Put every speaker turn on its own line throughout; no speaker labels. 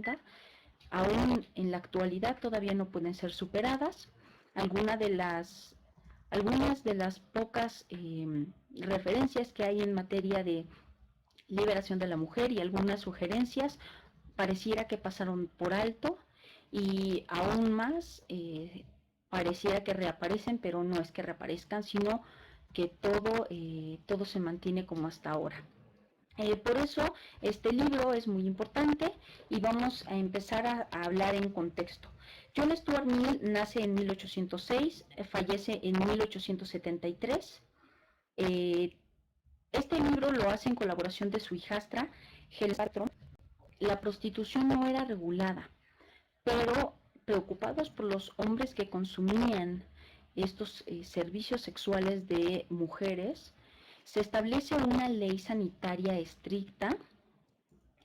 60, aún en la actualidad todavía no pueden ser superadas. Algunas de las pocas referencias que hay en materia de liberación de la mujer y algunas sugerencias pareciera que pasaron por alto, y aún más pareciera que reaparecen, pero no es que reaparezcan, sino que todo se mantiene como hasta ahora. Por eso este libro es muy importante y vamos a empezar a hablar en contexto. John Stuart Mill nace en 1806, fallece en 1873. Este libro lo hace en colaboración de su hijastra, Helen Patron. La prostitución no era regulada, pero preocupados por los hombres que consumían estos servicios sexuales de mujeres, se establece una ley sanitaria estricta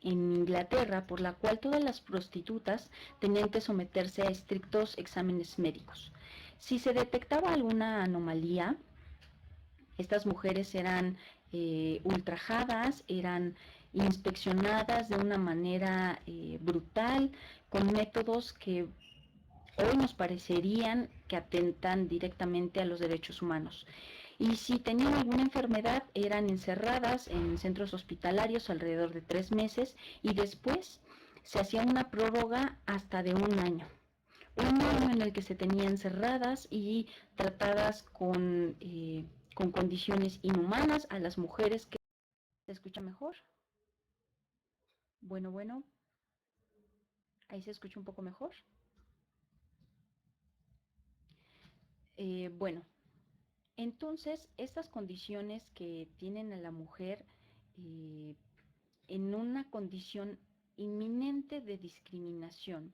en Inglaterra por la cual todas las prostitutas tenían que someterse a estrictos exámenes médicos. Si se detectaba alguna anomalía, estas mujeres eran ultrajadas, eran inspeccionadas de una manera brutal, con métodos que hoy nos parecerían que atentan directamente a los derechos humanos. Y si tenían alguna enfermedad, eran encerradas en centros hospitalarios alrededor de 3 meses y después se hacía una prórroga hasta de un año. Un año en el que se tenían encerradas y tratadas con condiciones inhumanas a las mujeres que... ¿Se escucha mejor? Bueno, ahí se escucha un poco mejor. Bueno, entonces estas condiciones que tienen a la mujer en una condición inminente de discriminación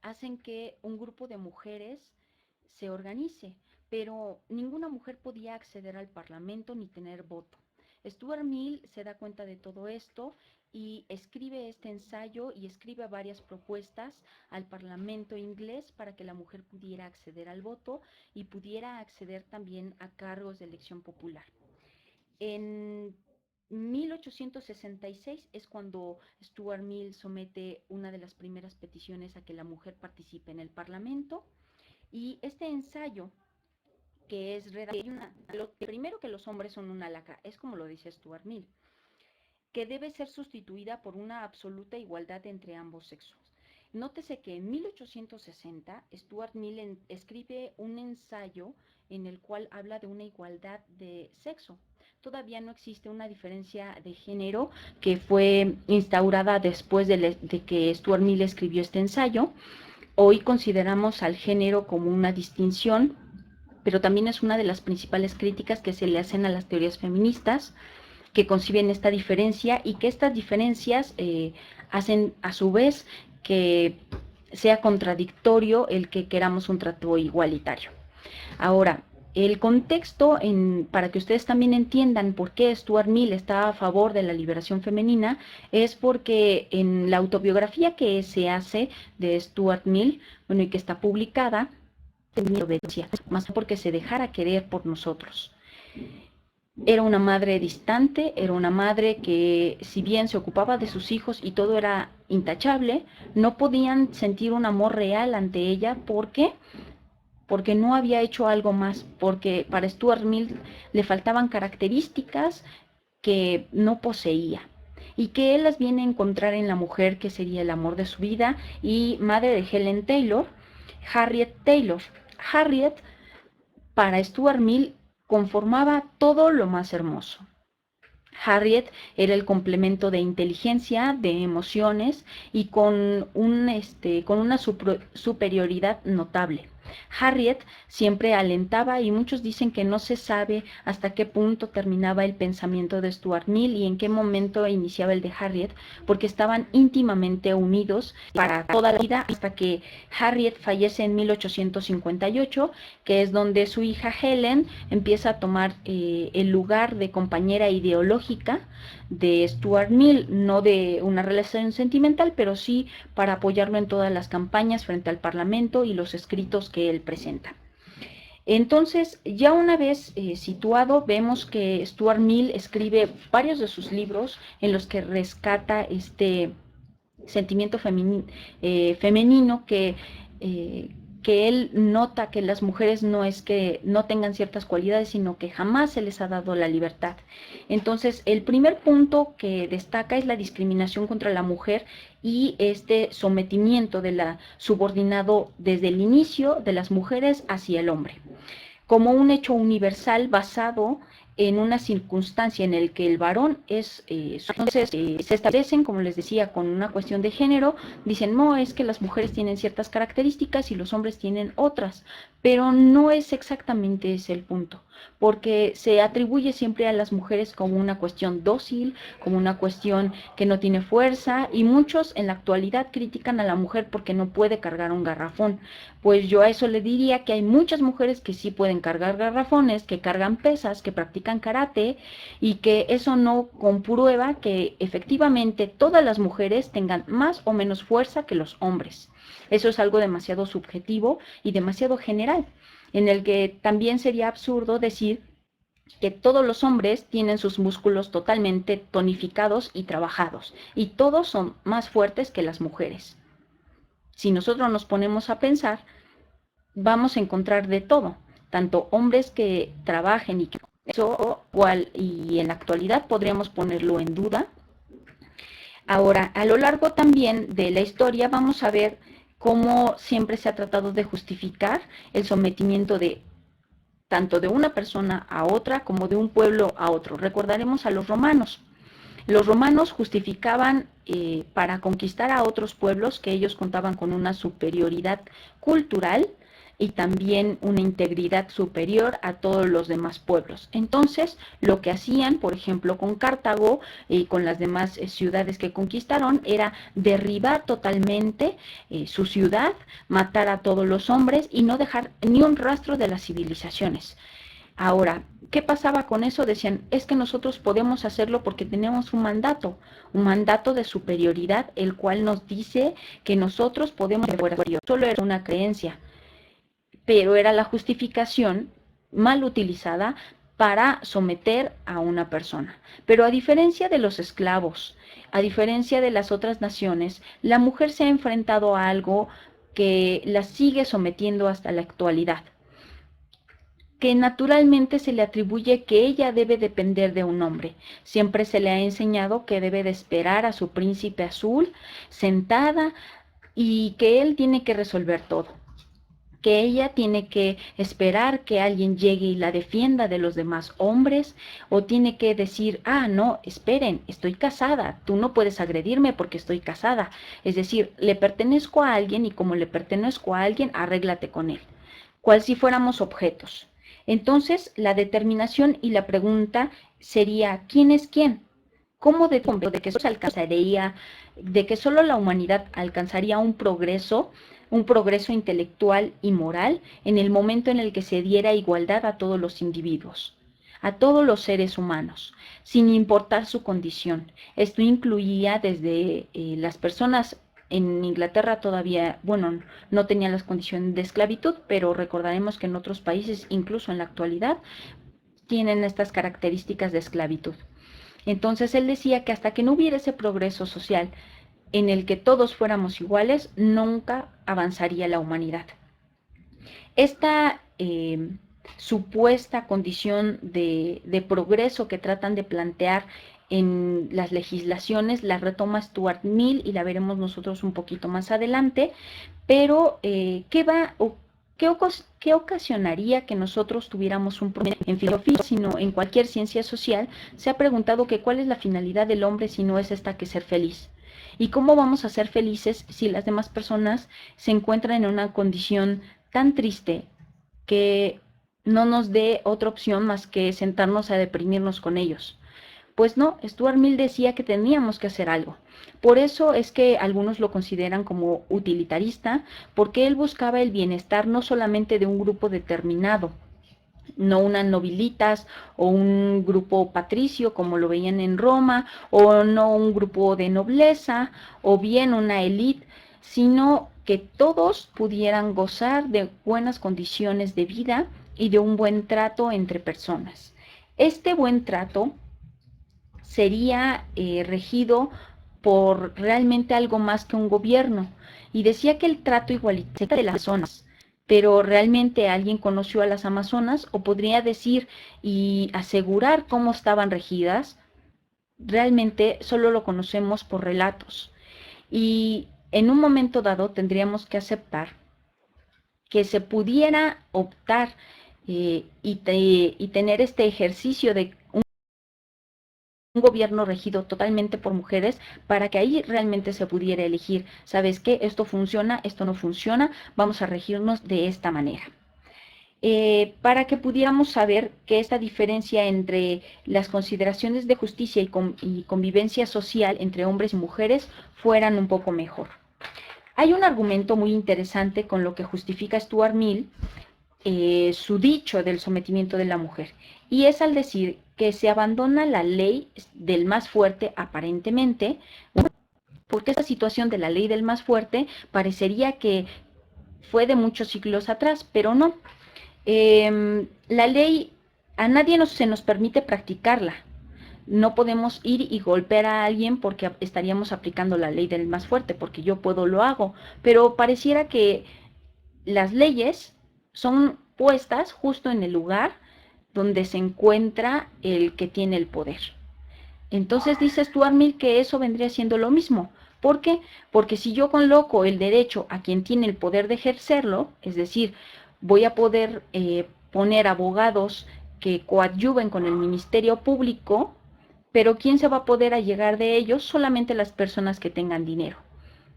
hacen que un grupo de mujeres se organice, pero ninguna mujer podía acceder al Parlamento ni tener voto. Stuart Mill se da cuenta de todo esto y escribe este ensayo y escribe varias propuestas al Parlamento inglés para que la mujer pudiera acceder al voto y pudiera acceder también a cargos de elección popular. En 1866 es cuando Stuart Mill somete una de las primeras peticiones a que la mujer participe en el Parlamento, y este ensayo, que es lo primero, que los hombres son una lacra, es como lo dice Stuart Mill, que debe ser sustituida por una absoluta igualdad entre ambos sexos. Nótese que en 1860 Stuart Mill escribe un ensayo en el cual habla de una igualdad de sexo. Todavía no existe una diferencia de género que fue instaurada después de que Stuart Mill escribió este ensayo. Hoy consideramos al género como una distinción, pero también es una de las principales críticas que se le hacen a las teorías feministas, que conciben esta diferencia y que estas diferencias hacen a su vez que sea contradictorio el que queramos un trato igualitario. Ahora, el contexto, para que ustedes también entiendan por qué Stuart Mill está a favor de la liberación femenina, es porque en la autobiografía que se hace de Stuart Mill, bueno, y que está publicada, obedecía, más porque se dejara querer por nosotros. Era una madre distante, era una madre que, si bien se ocupaba de sus hijos y todo era intachable, no podían sentir un amor real ante ella. ¿Por qué? Porque no había hecho algo más, porque para Stuart Mill le faltaban características que no poseía y que él las viene a encontrar en la mujer que sería el amor de su vida y madre de Helen Taylor, Harriet Taylor. Harriet, para Stuart Mill, conformaba todo lo más hermoso. Harriet era el complemento de inteligencia, de emociones y con una superioridad notable. Harriet siempre alentaba, y muchos dicen que no se sabe hasta qué punto terminaba el pensamiento de Stuart Mill y en qué momento iniciaba el de Harriet, porque estaban íntimamente unidos para toda la vida hasta que Harriet fallece en 1858, que es donde su hija Helen empieza a tomar el lugar de compañera ideológica de Stuart Mill, no de una relación sentimental, pero sí para apoyarlo en todas las campañas frente al Parlamento y los escritos que él presenta. Entonces, ya una vez situado, vemos que Stuart Mill escribe varios de sus libros en los que rescata sentimiento femenino que él nota que las mujeres no es que no tengan ciertas cualidades, sino que jamás se les ha dado la libertad. Entonces, el primer punto que destaca es la discriminación contra la mujer y este sometimiento de la subordinado desde el inicio de las mujeres hacia el hombre, como un hecho universal basado en una circunstancia en el que el varón es, entonces se establecen, como les decía, con una cuestión de género, dicen, no, es que las mujeres tienen ciertas características y los hombres tienen otras, pero no es exactamente ese el punto, porque se atribuye siempre a las mujeres como una cuestión dócil, como una cuestión que no tiene fuerza, y muchos en la actualidad critican a la mujer porque no puede cargar un garrafón. Pues yo a eso le diría que hay muchas mujeres que sí pueden cargar garrafones, que cargan pesas, que practican karate, y que eso no comprueba que efectivamente todas las mujeres tengan más o menos fuerza que los hombres. Eso es algo demasiado subjetivo y demasiado general, en el que también sería absurdo decir que todos los hombres tienen sus músculos totalmente tonificados y trabajados, y todos son más fuertes que las mujeres. Si nosotros nos ponemos a pensar, vamos a encontrar de todo, tanto hombres que trabajen y que eso, y en la actualidad podríamos ponerlo en duda. Ahora, a lo largo también de la historia vamos a ver cómo siempre se ha tratado de justificar el sometimiento de tanto de una persona a otra como de un pueblo a otro. Recordaremos a los romanos. Los romanos justificaban para conquistar a otros pueblos que ellos contaban con una superioridad cultural y también una integridad superior a todos los demás pueblos. Entonces, lo que hacían, por ejemplo, con Cartago y con las demás ciudades que conquistaron, era derribar totalmente su ciudad, matar a todos los hombres y no dejar ni un rastro de las civilizaciones. Ahora, ¿qué pasaba con eso? Decían, es que nosotros podemos hacerlo porque tenemos un mandato de superioridad, el cual nos dice que nosotros podemos ser superiores. Solo era una creencia, pero era la justificación mal utilizada para someter a una persona. Pero a diferencia de los esclavos, a diferencia de las otras naciones, la mujer se ha enfrentado a algo que la sigue sometiendo hasta la actualidad, que naturalmente se le atribuye que ella debe depender de un hombre. Siempre se le ha enseñado que debe de esperar a su príncipe azul sentada y que él tiene que resolver todo, que ella tiene que esperar que alguien llegue y la defienda de los demás hombres, o tiene que decir, ah, no, esperen, estoy casada, tú no puedes agredirme porque estoy casada. Es decir, le pertenezco a alguien y como le pertenezco a alguien, arréglate con él, cual si fuéramos objetos. Entonces, la determinación y la pregunta sería, ¿quién es quién? ¿Cómo de que solo se alcanzaría, de que solo la humanidad alcanzaría un progreso intelectual y moral en el momento en el que se diera igualdad a todos los individuos, a todos los seres humanos, sin importar su condición? Esto incluía desde las personas en Inglaterra todavía, bueno, no tenían las condiciones de esclavitud, pero recordaremos que en otros países, incluso en la actualidad, tienen estas características de esclavitud. Entonces él decía que hasta que no hubiera ese progreso social en el que todos fuéramos iguales, nunca avanzaría la humanidad. Esta supuesta condición de progreso que tratan de plantear en las legislaciones la retoma Stuart Mill y la veremos nosotros un poquito más adelante, pero ¿qué ocasionaría que nosotros tuviéramos un problema en filosofía, sino en cualquier ciencia social? Se ha preguntado que cuál es la finalidad del hombre si no es esta que ser feliz. ¿Y cómo vamos a ser felices si las demás personas se encuentran en una condición tan triste que no nos dé otra opción más que sentarnos a deprimirnos con ellos? Pues no, Stuart Mill decía que teníamos que hacer algo. Por eso es que algunos lo consideran como utilitarista, porque él buscaba el bienestar no solamente de un grupo determinado, no unas nobilitas o un grupo patricio como lo veían en Roma, o no un grupo de nobleza, o bien una élite, sino que todos pudieran gozar de buenas condiciones de vida y de un buen trato entre personas. Este buen trato sería regido por realmente algo más que un gobierno, y decía que el trato igualitario de las zonas, pero realmente alguien conoció a las amazonas o podría decir y asegurar cómo estaban regidas. Realmente solo lo conocemos por relatos, y en un momento dado tendríamos que aceptar que se pudiera optar y tener este ejercicio de un gobierno regido totalmente por mujeres, para que ahí realmente se pudiera elegir, ¿sabes qué? Esto funciona, esto no funciona, vamos a regirnos de esta manera. Para que pudiéramos saber que esta diferencia entre las consideraciones de justicia y convivencia social entre hombres y mujeres fueran un poco mejor. Hay un argumento muy interesante con lo que justifica Stuart Mill su dicho del sometimiento de la mujer, y es al decir que se abandona la ley del más fuerte aparentemente, porque esta situación de la ley del más fuerte parecería que fue de muchos siglos atrás, pero no. La ley a nadie se nos permite practicarla. No podemos ir y golpear a alguien porque estaríamos aplicando la ley del más fuerte, porque yo puedo, lo hago, pero pareciera que las leyes son puestas justo en el lugar donde se encuentra el que tiene el poder. Entonces dice Stuart Mill que eso vendría siendo lo mismo. ¿Por qué? Porque si yo coloco el derecho a quien tiene el poder de ejercerlo, es decir, voy a poder poner abogados que coadyuven con el Ministerio Público, pero ¿quién se va a poder allegar de ellos? Solamente las personas que tengan dinero.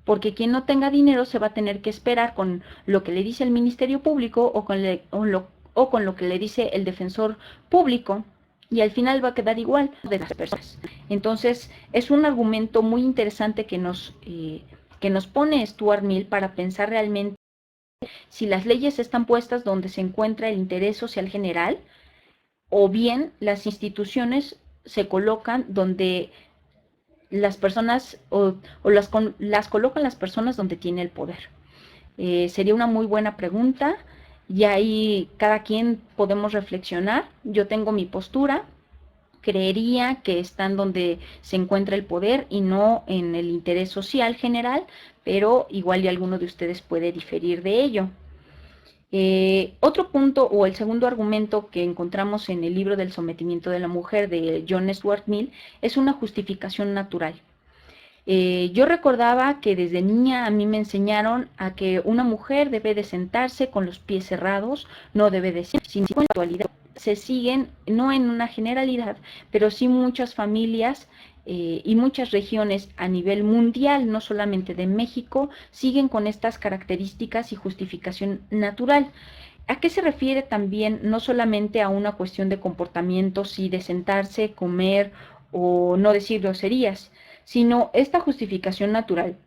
Porque quien no tenga dinero se va a tener que esperar con lo que le dice el Ministerio Público o con lo que le dice el defensor público, y al final va a quedar igual de las personas. Entonces, es un argumento muy interesante que nos pone Stuart Mill para pensar realmente si las leyes están puestas donde se encuentra el interés social general, o bien las instituciones se colocan donde las personas las colocan las personas donde tiene el poder. Sería una muy buena pregunta, y ahí cada quien podemos reflexionar. Yo tengo mi postura, creería que están donde se encuentra el poder y no en el interés social general, pero igual y alguno de ustedes puede diferir de ello. Otro punto, o el segundo argumento que encontramos en el libro del sometimiento de la mujer de John Stuart Mill, es una justificación natural. Yo recordaba que desde niña a mí me enseñaron a que una mujer debe de sentarse con los pies cerrados, no debe de ser sin actualidad. Se siguen, no en una generalidad, pero sí muchas familias y muchas regiones a nivel mundial, no solamente de México, siguen con estas características y justificación natural. ¿A qué se refiere también? No solamente a una cuestión de comportamientos y de sentarse, comer o no decir groserías, sino esta justificación natural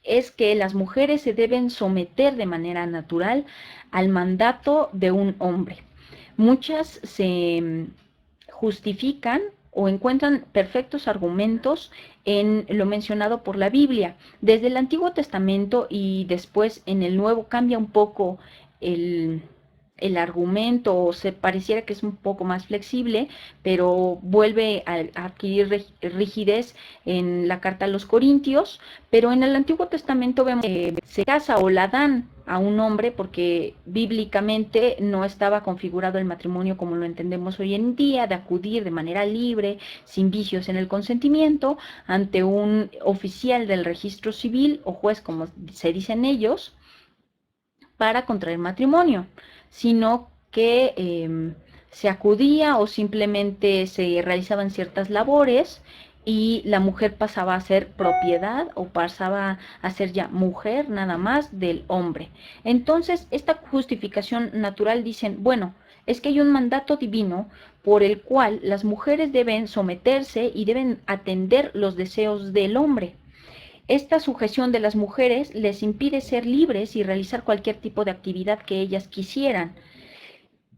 es que las mujeres se deben someter de manera natural al mandato de un hombre. Muchas se justifican o encuentran perfectos argumentos en lo mencionado por la Biblia. Desde el Antiguo Testamento y después en el Nuevo cambia un poco el argumento, o se pareciera que es un poco más flexible, pero vuelve a adquirir rigidez en la carta a los Corintios. Pero en el Antiguo Testamento vemos que se casa o la dan a un hombre porque bíblicamente no estaba configurado el matrimonio como lo entendemos hoy en día, de acudir de manera libre, sin vicios en el consentimiento, ante un oficial del registro civil o juez, como se dicen ellos, para contraer matrimonio, sino que se acudía o simplemente se realizaban ciertas labores y la mujer pasaba a ser propiedad o pasaba a ser ya mujer nada más del hombre. Entonces, esta justificación natural dicen, bueno, es que hay un mandato divino por el cual las mujeres deben someterse y deben atender los deseos del hombre. Esta sujeción de las mujeres les impide ser libres y realizar cualquier tipo de actividad que ellas quisieran,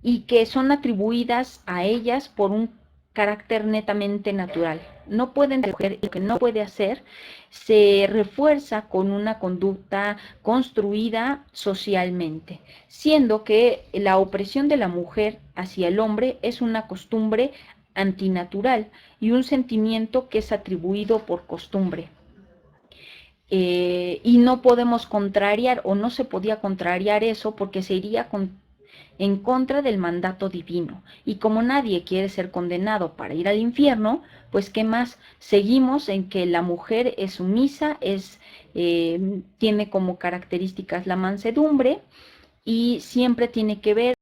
y que son atribuidas a ellas por un carácter netamente natural. No pueden escoger, y lo que no puede hacer se refuerza con una conducta construida socialmente, siendo que la opresión de la mujer hacia el hombre es una costumbre antinatural y un sentimiento que es atribuido por costumbre. Y no podemos contrariar o no se podía contrariar eso porque se iría en contra del mandato divino. Y como nadie quiere ser condenado para ir al infierno, pues qué más, seguimos en que la mujer es sumisa, tiene como características la mansedumbre y siempre tiene que ver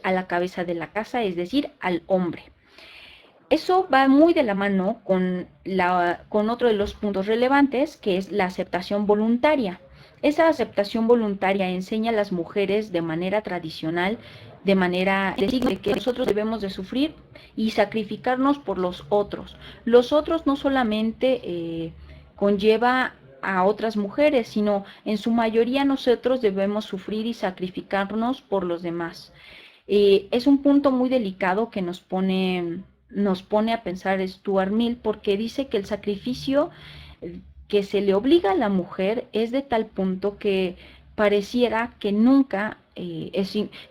a la cabeza de la casa, es decir, al hombre. Eso va muy de la mano con otro de los puntos relevantes, que es la aceptación voluntaria. Esa aceptación voluntaria enseña a las mujeres de manera tradicional, de manera de que nosotros debemos de sufrir y sacrificarnos por los otros. Los otros no solamente conlleva a otras mujeres, sino en su mayoría nosotros debemos sufrir y sacrificarnos por los demás. Es un punto muy delicado que nos pone a pensar Stuart Mill, porque dice que el sacrificio que se le obliga a la mujer es de tal punto que pareciera que nunca que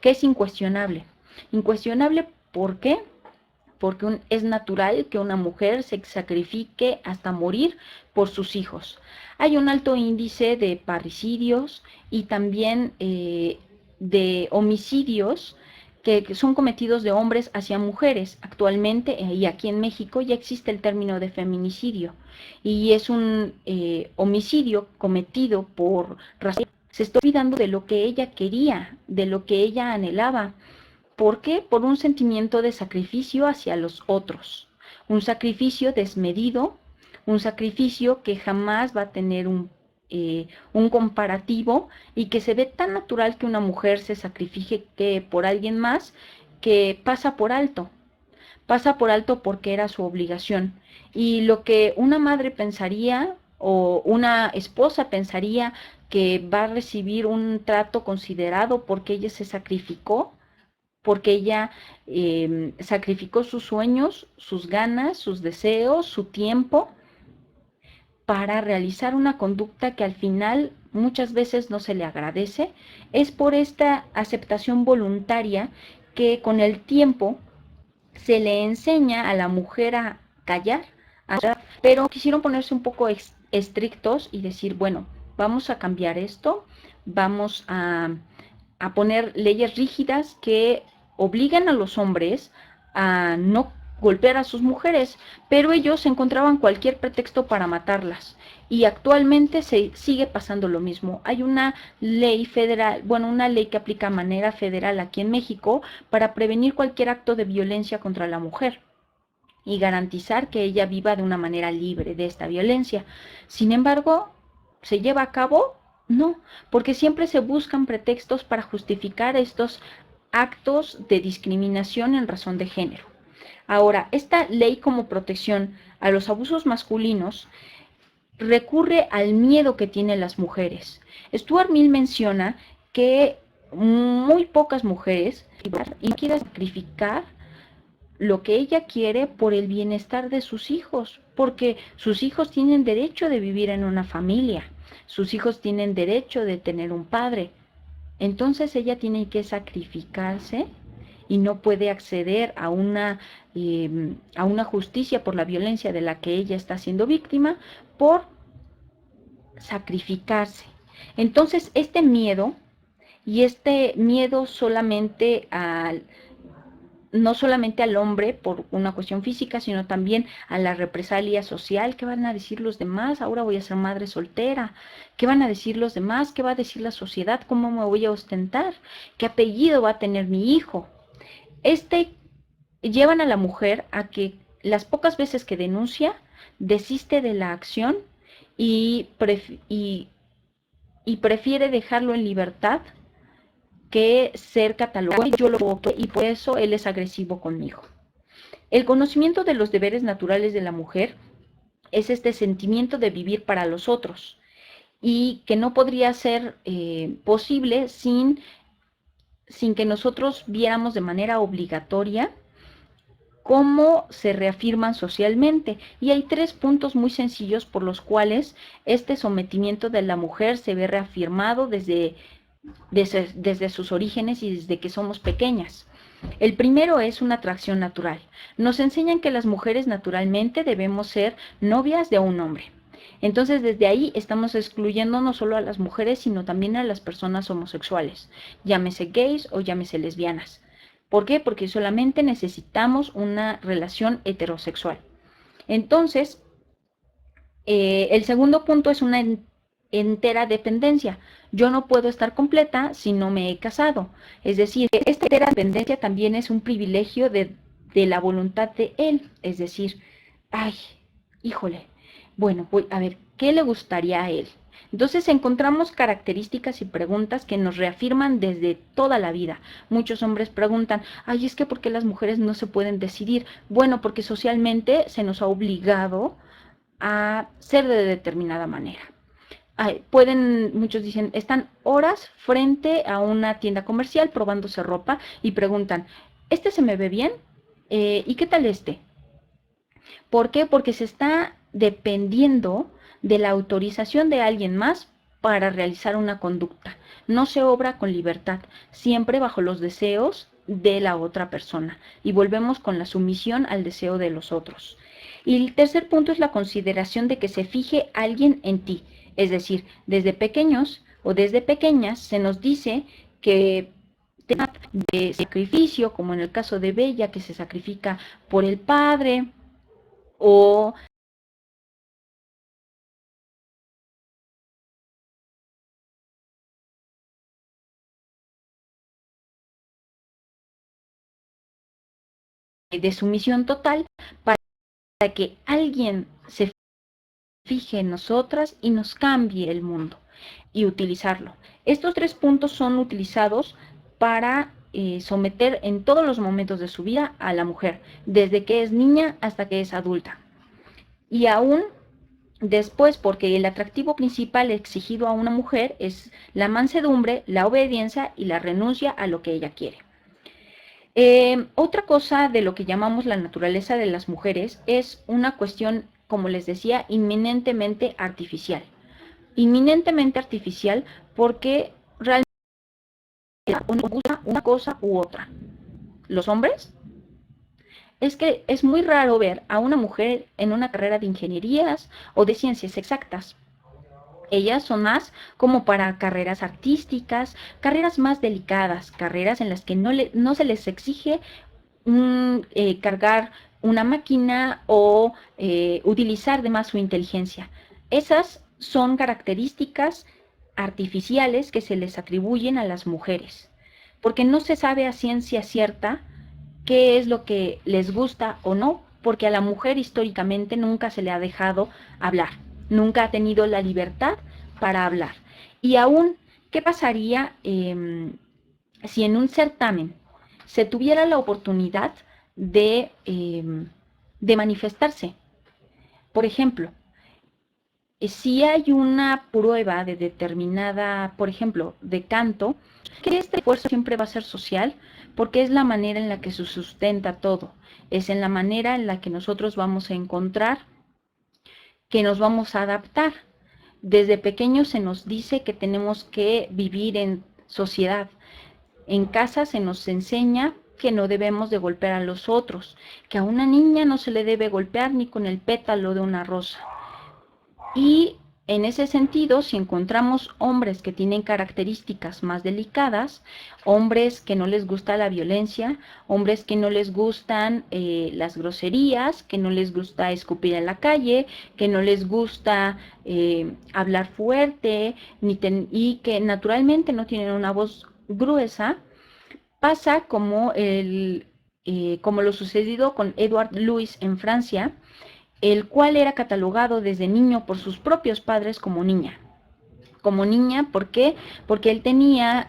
es incuestionable. Incuestionable, ¿por qué? Porque es natural que una mujer se sacrifique hasta morir por sus hijos. Hay un alto índice de parricidios y también de homicidios que son cometidos de hombres hacia mujeres. Actualmente, y aquí en México, ya existe el término de feminicidio, y es un homicidio cometido por razón. Se está olvidando de lo que ella quería, de lo que ella anhelaba. ¿Por qué? Por un sentimiento de sacrificio hacia los otros, un sacrificio desmedido, un sacrificio que jamás va a tener un comparativo y que se ve tan natural que una mujer se sacrifique por alguien más que pasa por alto porque era su obligación. Y lo que una madre pensaría o una esposa pensaría que va a recibir un trato considerado porque ella se sacrificó, porque ella sacrificó sus sueños, sus ganas, sus deseos, su tiempo para realizar una conducta que al final muchas veces no se le agradece. Es por esta aceptación voluntaria que con el tiempo se le enseña a la mujer a callar, pero quisieron ponerse un poco estrictos y decir, bueno, vamos a cambiar esto, vamos a poner leyes rígidas que obligan a los hombres a no golpear a sus mujeres, pero ellos encontraban cualquier pretexto para matarlas. Y actualmente se sigue pasando lo mismo. Hay una ley federal, bueno, una ley que aplica de manera federal aquí en México para prevenir cualquier acto de violencia contra la mujer y garantizar que ella viva de una manera libre de esta violencia. Sin embargo, ¿se lleva a cabo? No, porque siempre se buscan pretextos para justificar estos actos de discriminación en razón de género. Ahora, esta ley como protección a los abusos masculinos recurre al miedo que tienen las mujeres. Stuart Mill menciona que muy pocas mujeres quieren sacrificar lo que ella quiere por el bienestar de sus hijos, porque sus hijos tienen derecho de vivir en una familia, sus hijos tienen derecho de tener un padre. Entonces ella tiene que sacrificarse y no puede acceder a una justicia por la violencia de la que ella está siendo víctima por sacrificarse. Entonces este miedo, y este miedo no solamente al hombre por una cuestión física, sino también a la represalia social. ¿Qué van a decir los demás? Ahora voy a ser madre soltera. ¿Qué van a decir los demás? ¿Qué va a decir la sociedad? ¿Cómo me voy a ostentar? ¿Qué apellido va a tener mi hijo? Llevan a la mujer a que las pocas veces que denuncia, desiste de la acción y prefiere dejarlo en libertad que ser catalogado. Yo lo voto y por eso él es agresivo conmigo. El conocimiento de los deberes naturales de la mujer es este sentimiento de vivir para los otros y que no podría ser posible sin que nosotros viéramos de manera obligatoria cómo se reafirman socialmente. Y hay 3 puntos muy sencillos por los cuales este sometimiento de la mujer se ve reafirmado desde sus orígenes y desde que somos pequeñas. El primero es una atracción natural. Nos enseñan que las mujeres naturalmente debemos ser novias de un hombre. Entonces, desde ahí estamos excluyendo no solo a las mujeres, sino también a las personas homosexuales, llámese gays o llámese lesbianas. ¿Por qué? Porque solamente necesitamos una relación heterosexual. Entonces, el segundo punto es una entera dependencia. Yo no puedo estar completa si no me he casado. Es decir, esta entera dependencia también es un privilegio de la voluntad de él. Es decir, ay, híjole, bueno, voy a ver, ¿qué le gustaría a él? Entonces encontramos características y preguntas que nos reafirman desde toda la vida. Muchos hombres preguntan, ay, es que ¿por qué las mujeres no se pueden decidir? Bueno, porque socialmente se nos ha obligado a ser de determinada manera. Muchos dicen, están horas frente a una tienda comercial probándose ropa y preguntan, ¿este se me ve bien? ¿Y qué tal este? ¿Por qué? Porque se está dependiendo de la autorización de alguien más para realizar una conducta. No se obra con libertad, siempre bajo los deseos de la otra persona. Y volvemos con la sumisión al deseo de los otros. Y el tercer punto es la consideración de que se fije alguien en ti. Es decir, desde pequeños o desde pequeñas se nos dice que de sacrificio, como en el caso de Bella, que se sacrifica por el padre, o de sumisión total para que alguien se fije en nosotras y nos cambie el mundo y utilizarlo. Estos tres puntos son utilizados para someter en todos los momentos de su vida a la mujer, desde que es niña hasta que es adulta. Y aún después, porque el atractivo principal exigido a una mujer es la mansedumbre, la obediencia y la renuncia a lo que ella quiere. Otra cosa de lo que llamamos la naturaleza de las mujeres es una cuestión, como les decía, inminentemente artificial. Inminentemente artificial porque realmente uno gusta una cosa u otra. Los hombres, es que es muy raro ver a una mujer en una carrera de ingenierías o de ciencias exactas. Ellas son más como para carreras artísticas, carreras más delicadas, carreras en las que no se les exige cargar una máquina o utilizar de más su inteligencia. Esas son características artificiales que se les atribuyen a las mujeres, porque no se sabe a ciencia cierta qué es lo que les gusta o no, porque a la mujer históricamente nunca se le ha dejado hablar, nunca ha tenido la libertad para hablar. Y aún, ¿qué pasaría si en un certamen se tuviera la oportunidad de manifestarse? Por ejemplo, si hay una prueba de determinada, por ejemplo, de canto, que este esfuerzo siempre va a ser social, porque es la manera en la que se sustenta todo, es en la manera en la que nosotros vamos a encontrar, que nos vamos a adaptar. Desde pequeños se nos dice que tenemos que vivir en sociedad. En casa se nos enseña que no debemos de golpear a los otros, que a una niña no se le debe golpear ni con el pétalo de una rosa. Y en ese sentido, si encontramos hombres que tienen características más delicadas, hombres que no les gusta la violencia, hombres que no les gustan las groserías, que no les gusta escupir en la calle, que no les gusta hablar fuerte y que naturalmente no tienen una voz gruesa, pasa como lo sucedido con Edward Louis en Francia, el cual era catalogado desde niño por sus propios padres como niña. Como niña, ¿por qué? Porque él tenía,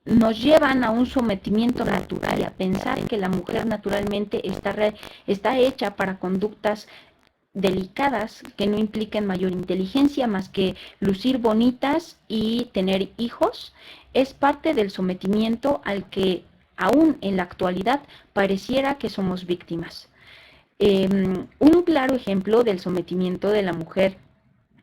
nos llevan a un sometimiento natural, a pensar que la mujer naturalmente está hecha para conductas delicadas que no impliquen mayor inteligencia más que lucir bonitas y tener hijos, es parte del sometimiento al que aún en la actualidad pareciera que somos víctimas. Un claro ejemplo del sometimiento de la mujer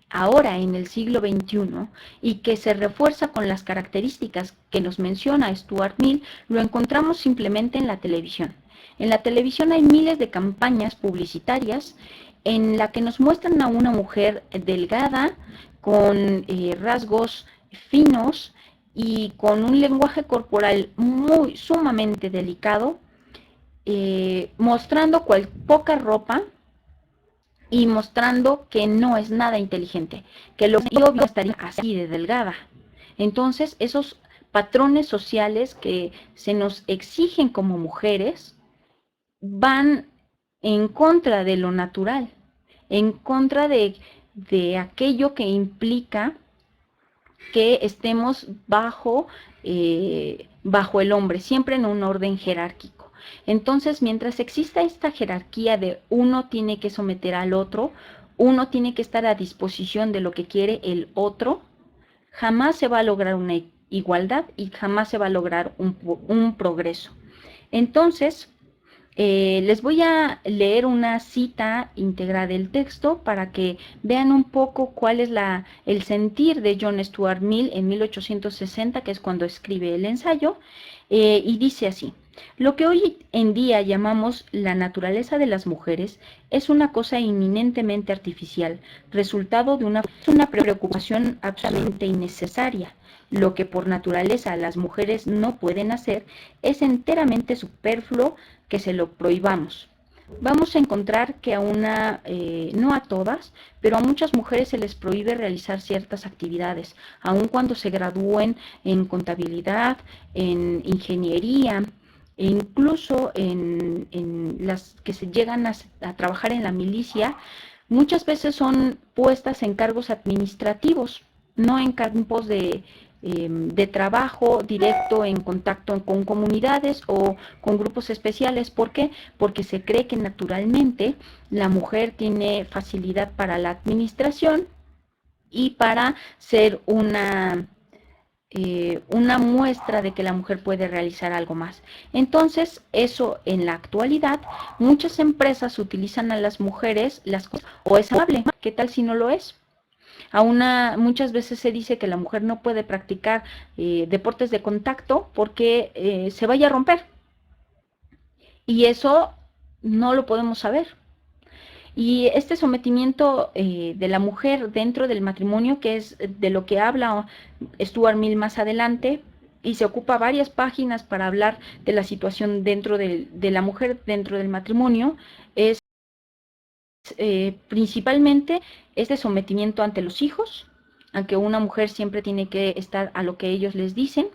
ahora en el siglo XXI y que se refuerza con las características que nos menciona Stuart Mill, lo encontramos simplemente en la televisión. En la televisión hay miles de campañas publicitarias en la que nos muestran a una mujer delgada, con rasgos finos y con un lenguaje corporal muy sumamente delicado, mostrando poca ropa y mostrando que no es nada inteligente, que lo obvio estaría así de delgada. Entonces, esos patrones sociales que se nos exigen como mujeres van en contra de lo natural, en contra de aquello que implica que estemos bajo el hombre, siempre en un orden jerárquico. Entonces, mientras exista esta jerarquía de uno tiene que someter al otro, uno tiene que estar a disposición de lo que quiere el otro, jamás se va a lograr una igualdad y jamás se va a lograr un progreso. Entonces, les voy a leer una cita íntegra del texto para que vean un poco cuál es el sentir de John Stuart Mill en 1860, que es cuando escribe el ensayo, y dice así: lo que hoy en día llamamos la naturaleza de las mujeres es una cosa eminentemente artificial, resultado de una preocupación absolutamente innecesaria. Lo que por naturaleza las mujeres no pueden hacer es enteramente superfluo que se lo prohibamos. Vamos a encontrar que no a todas, pero a muchas mujeres se les prohíbe realizar ciertas actividades, aun cuando se gradúen en contabilidad, en ingeniería, e incluso en las que se llegan a trabajar en la milicia, muchas veces son puestas en cargos administrativos, no en campos de trabajo directo en contacto con comunidades o con grupos especiales. ¿Por qué? Porque se cree que naturalmente la mujer tiene facilidad para la administración y para ser una muestra de que la mujer puede realizar algo más. Entonces, eso en la actualidad, muchas empresas utilizan a las mujeres o es amable. ¿Qué tal si no lo es? Muchas veces se dice que la mujer no puede practicar deportes de contacto porque se vaya a romper. Y eso no lo podemos saber. Y este sometimiento de la mujer dentro del matrimonio, que es de lo que habla Stuart Mill más adelante, y se ocupa varias páginas para hablar de la situación de la mujer dentro del matrimonio, es principalmente este sometimiento ante los hijos, aunque una mujer siempre tiene que estar a lo que ellos les dicen.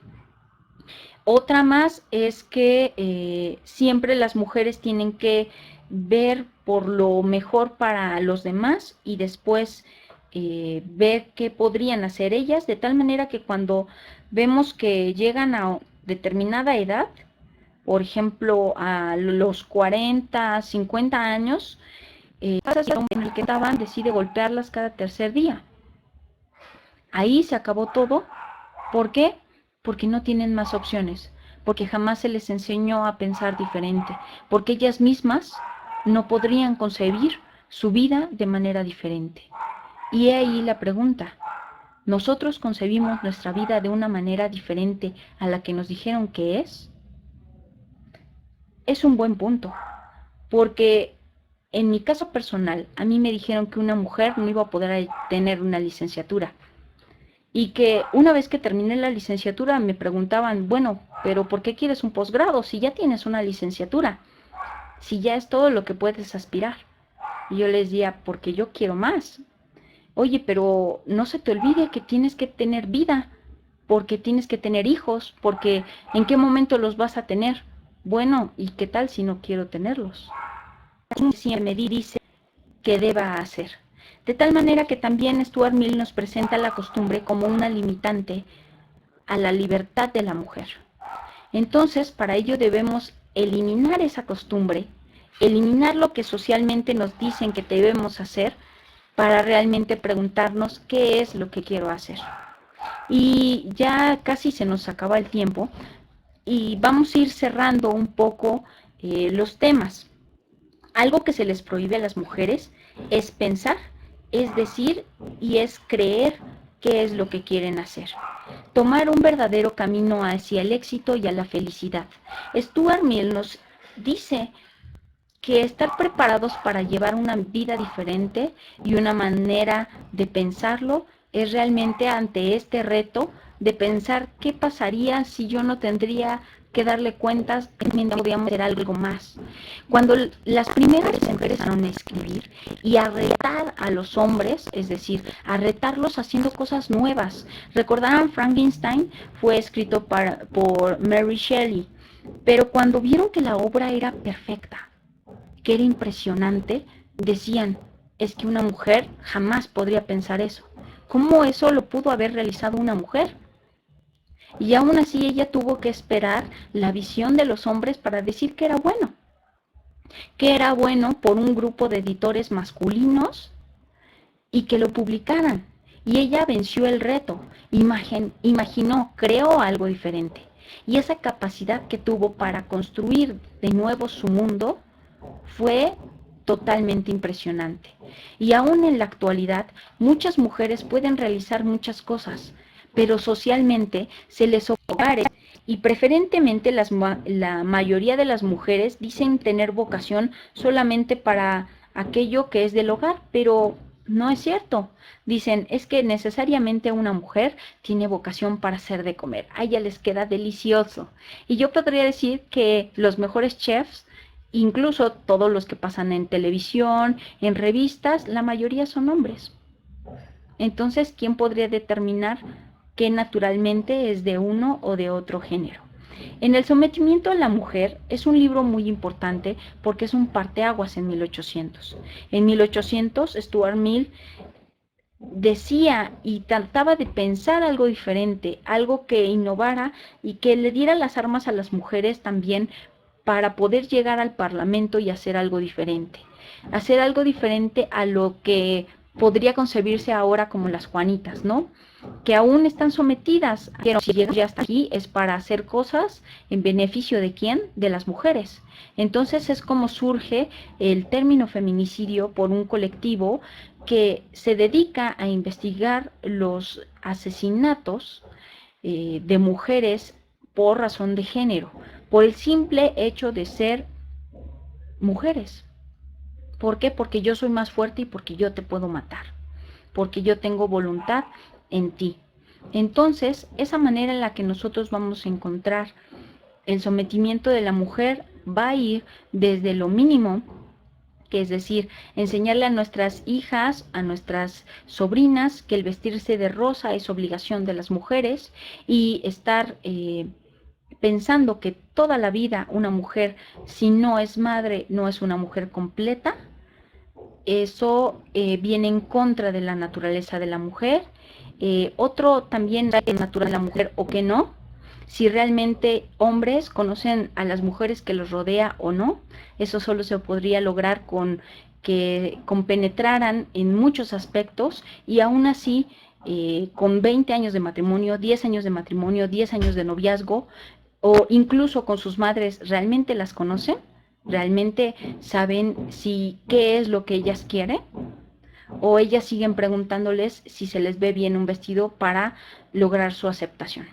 Otra más es que siempre las mujeres tienen que ver por lo mejor para los demás y después ver qué podrían hacer ellas, de tal manera que cuando vemos que llegan a determinada edad, por ejemplo a los 40, 50 años, en el que estaban decide golpearlas cada tercer día. Ahí se acabó todo. ¿Por qué? Porque no tienen más opciones, porque jamás se les enseñó a pensar diferente, porque ellas mismas no podrían concebir su vida de manera diferente. Y ahí la pregunta: ¿nosotros concebimos nuestra vida de una manera diferente a la que nos dijeron que es? Es un buen punto, porque en mi caso personal, a mí me dijeron que una mujer no iba a poder tener una licenciatura. Y que una vez que terminé la licenciatura me preguntaban, bueno, pero ¿por qué quieres un posgrado si ya tienes una licenciatura? Si ya es todo lo que puedes aspirar. Y yo les decía, porque yo quiero más. Oye, pero no se te olvide que tienes que tener vida, porque tienes que tener hijos, porque ¿en qué momento los vas a tener? Bueno, ¿y qué tal si no quiero tenerlos? Siempre me dice que deba hacer. De tal manera que también Stuart Mill nos presenta la costumbre como una limitante a la libertad de la mujer. Entonces, para ello debemos eliminar esa costumbre, eliminar lo que socialmente nos dicen que debemos hacer, para realmente preguntarnos qué es lo que quiero hacer. Y ya casi se nos acaba el tiempo y vamos a ir cerrando un poco los temas. Algo que se les prohíbe a las mujeres es pensar es decir y es creer qué es lo que quieren hacer. Tomar un verdadero camino hacia el éxito y a la felicidad. Stuart Mill nos dice que estar preparados para llevar una vida diferente y una manera de pensarlo es realmente ante este reto de pensar qué pasaría si yo no tendría que darle cuentas, podíamos hacer algo más. Cuando las primeras empezaron a escribir y a retar a los hombres, es decir, a retarlos haciendo cosas nuevas. Recordarán, Frankenstein fue escrito por Mary Shelley, pero cuando vieron que la obra era perfecta, que era impresionante, decían, es que una mujer jamás podría pensar eso. ¿Cómo eso lo pudo haber realizado una mujer? Y aún así ella tuvo que esperar la visión de los hombres para decir que era bueno por un grupo de editores masculinos y que lo publicaran. Y ella venció el reto, imaginó, creó algo diferente. Y esa capacidad que tuvo para construir de nuevo su mundo fue totalmente impresionante. Y aún en la actualidad, muchas mujeres pueden realizar muchas cosas, pero socialmente se les opone y preferentemente la mayoría de las mujeres dicen tener vocación solamente para aquello que es del hogar, pero no es cierto. Dicen, es que necesariamente una mujer tiene vocación para hacer de comer. A ella les queda delicioso. Y yo podría decir que los mejores chefs, incluso todos los que pasan en televisión, en revistas, la mayoría son hombres. Entonces, ¿quién podría determinar que naturalmente es de uno o de otro género? En el sometimiento a la mujer es un libro muy importante porque es un parteaguas en 1800. En 1800, Stuart Mill decía y trataba de pensar algo diferente, algo que innovara y que le diera las armas a las mujeres también para poder llegar al Parlamento y hacer algo diferente. Hacer algo diferente a lo que podría concebirse ahora como las Juanitas, ¿no? Que aún están sometidas, pero si llegan ya hasta aquí es para hacer cosas en beneficio de quién, de las mujeres. Entonces es como surge el término feminicidio por un colectivo que se dedica a investigar los asesinatos de mujeres por razón de género, por el simple hecho de ser mujeres. ¿Por qué? Porque yo soy más fuerte y porque yo te puedo matar, porque yo tengo voluntad en ti. Entonces, esa manera en la que nosotros vamos a encontrar el sometimiento de la mujer va a ir desde lo mínimo, que es decir, enseñarle a nuestras hijas, a nuestras sobrinas, que el vestirse de rosa es obligación de las mujeres y estar pensando que toda la vida una mujer, si no es madre, no es una mujer completa. Eso viene en contra de la naturaleza de la mujer. Otro también de la naturaleza de la mujer o que no, si realmente hombres conocen a las mujeres que los rodea o no. Eso solo se podría lograr con que compenetraran en muchos aspectos y aún así con 20 años de matrimonio, 10 años de matrimonio, 10 años de noviazgo o incluso con sus madres, ¿realmente las conocen? ¿Realmente saben si qué es lo que ellas quieren? ¿O ellas siguen preguntándoles si se les ve bien un vestido para lograr su aceptación?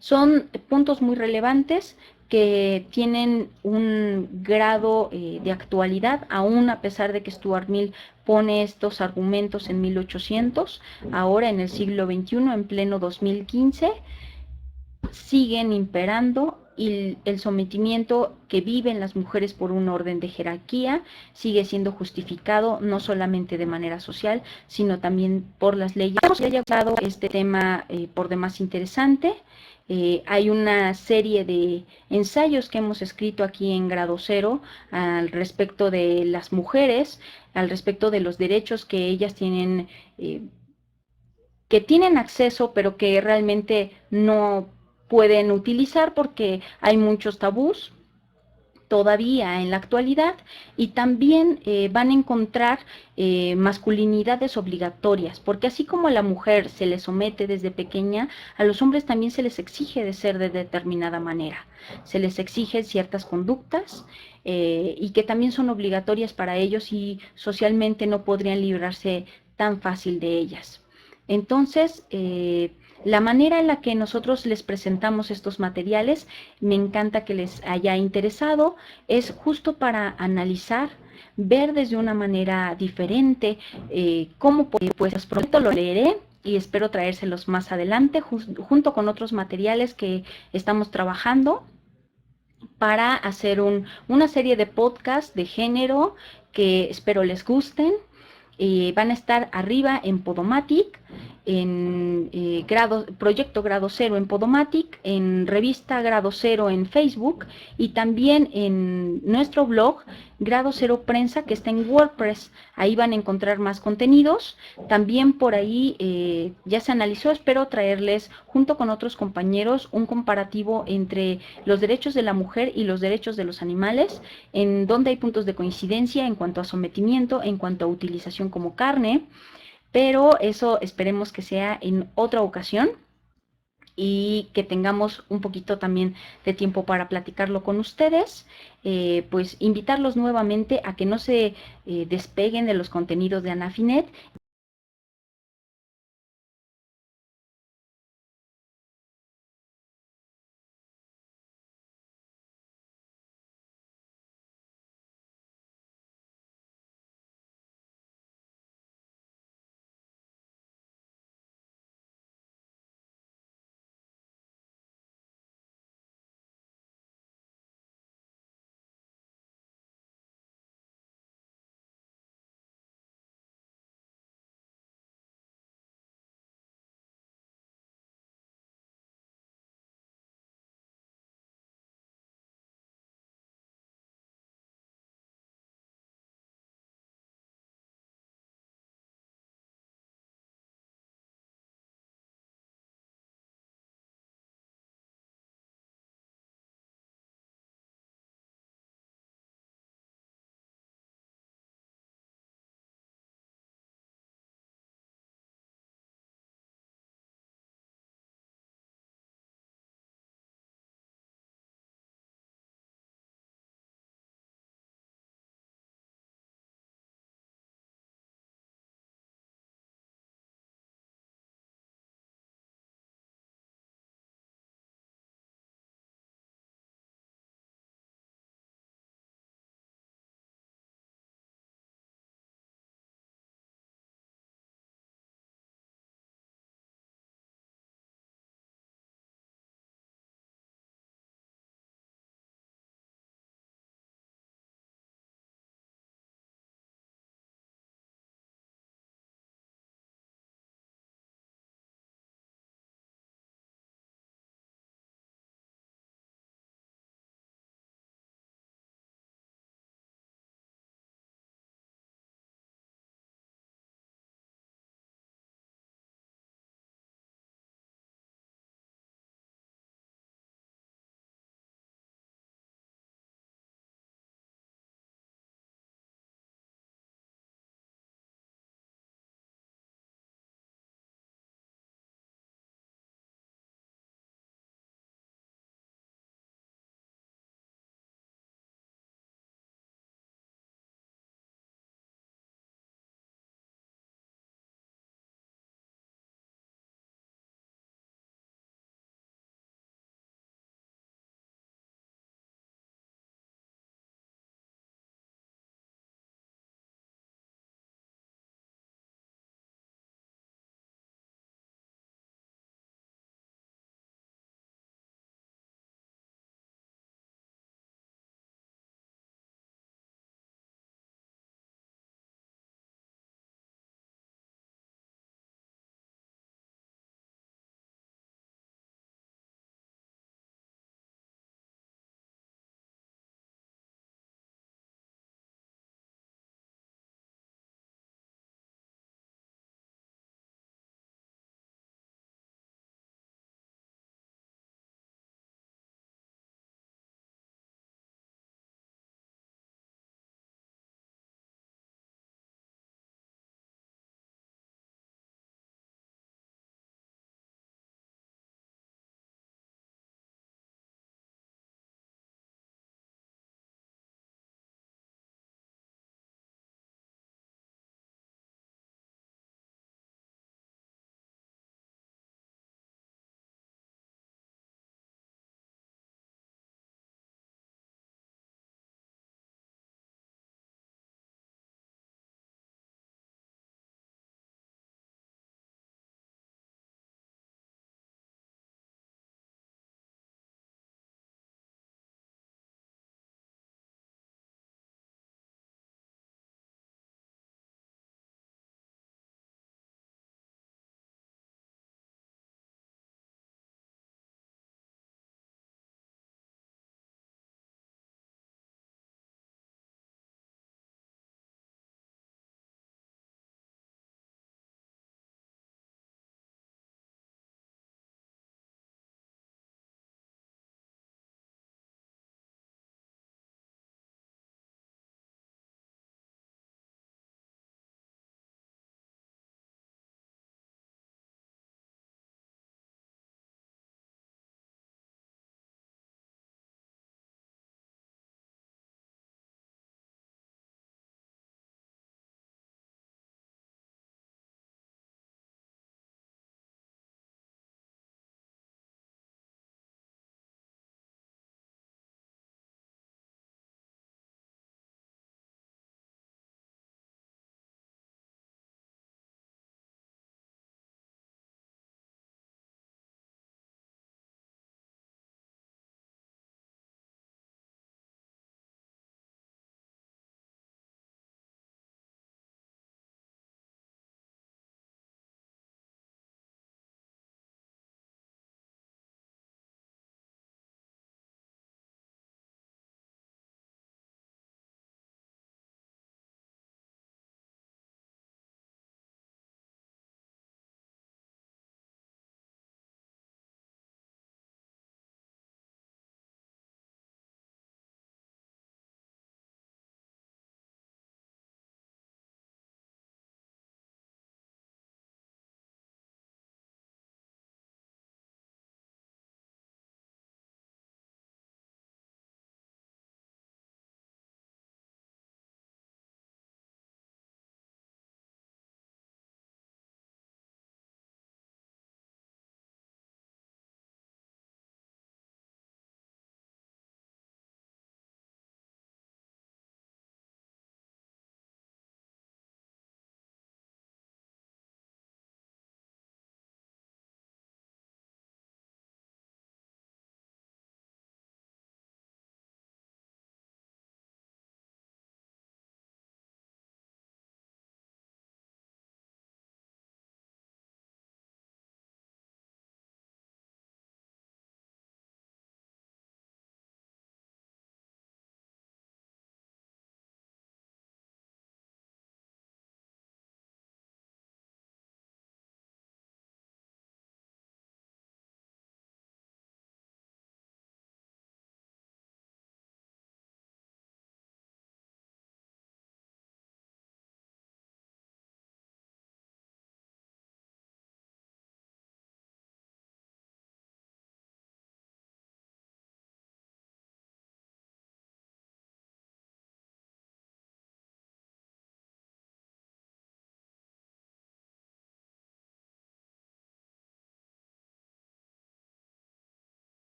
Son puntos muy relevantes que tienen un grado de actualidad, aún a pesar de que Stuart Mill pone estos argumentos en 1800, ahora en el siglo XXI, en pleno 2015, siguen imperando y el sometimiento que viven las mujeres por un orden de jerarquía sigue siendo justificado no solamente de manera social, sino también por las leyes. Hemos hablado este tema por demás interesante. Hay una serie de ensayos que hemos escrito aquí en Grado Cero al respecto de las mujeres, al respecto de los derechos que ellas tienen, que tienen acceso, pero que realmente no pueden utilizar porque hay muchos tabús. todavía en la actualidad, y también van a encontrar masculinidades obligatorias, porque así como a la mujer se le somete desde pequeña, a los hombres también se les exige de ser de determinada manera, se les exige ciertas conductas y que también son obligatorias para ellos y socialmente no podrían librarse tan fácil de ellas. Entonces, la manera en la que nosotros les presentamos estos materiales, me encanta que les haya interesado, es justo para analizar, ver desde una manera diferente cómo, pues pronto lo leeré y espero traérselos más adelante junto con otros materiales que estamos trabajando para hacer una serie de podcasts de género que espero les gusten. Van a estar arriba en Podomatic, en Proyecto Grado Cero en Podomatic, en Revista Grado Cero en Facebook y también en nuestro blog Grado Cero Prensa, que está en WordPress. Ahí van a encontrar más contenidos. También por ahí ya se analizó, espero traerles junto con otros compañeros un comparativo entre los derechos de la mujer y los derechos de los animales, en donde hay puntos de coincidencia en cuanto a sometimiento, en cuanto a utilización como carne, pero eso esperemos que sea en otra ocasión y que tengamos un poquito también de tiempo para platicarlo con ustedes, pues invitarlos nuevamente a que no se despeguen de los contenidos de Anafinet